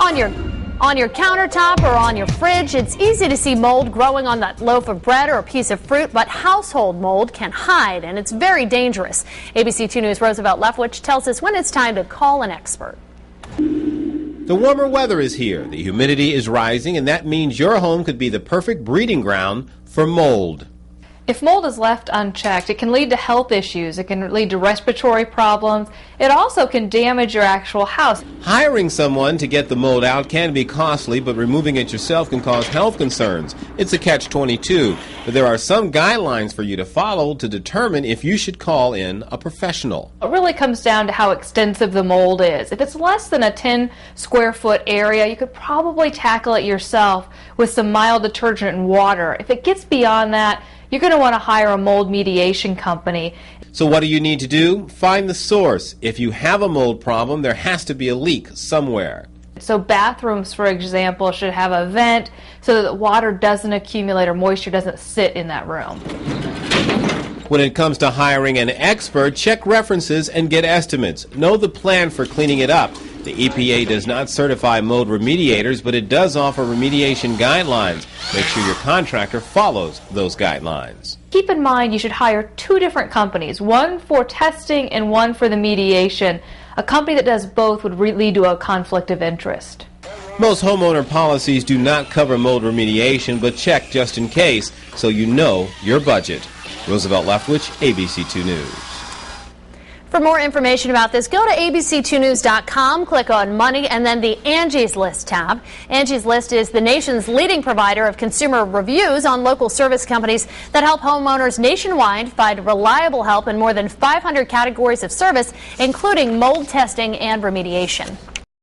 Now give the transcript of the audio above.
On your countertop or on your fridge, it's easy to see mold growing on that loaf of bread or a piece of fruit, but household mold can hide, and it's very dangerous. ABC 2 News' Roosevelt Lefwich tells us when it's time to call an expert. The warmer weather is here, the humidity is rising, and that means your home could be the perfect breeding ground for mold. If mold is left unchecked, it can lead to health issues. It can lead to respiratory problems. It also can damage your actual house. Hiring someone to get the mold out can be costly, but removing it yourself can cause health concerns. It's a catch-22, but there are some guidelines for you to follow to determine if you should call in a professional. It really comes down to how extensive the mold is. If it's less than a 10 square foot area, you could probably tackle it yourself with some mild detergent and water. If it gets beyond that, you're going to want to hire a mold mediation company. So what do you need to do? Find the source. If you have a mold problem, there has to be a leak somewhere. So bathrooms, for example, should have a vent so that water doesn't accumulate or moisture doesn't sit in that room. When it comes to hiring an expert, check references and get estimates. Know the plan for cleaning it up. The EPA does not certify mold remediators, but it does offer remediation guidelines. Make sure your contractor follows those guidelines. Keep in mind you should hire two different companies, one for testing and one for the mediation. A company that does both would lead to a conflict of interest. Most homeowner policies do not cover mold remediation, but check just in case so you know your budget. Roosevelt Lefwich, ABC 2 News. For more information about this, go to abc2news.com, click on Money, and then the Angie's List tab. Angie's List is the nation's leading provider of consumer reviews on local service companies that help homeowners nationwide find reliable help in more than 500 categories of service, including mold testing and remediation.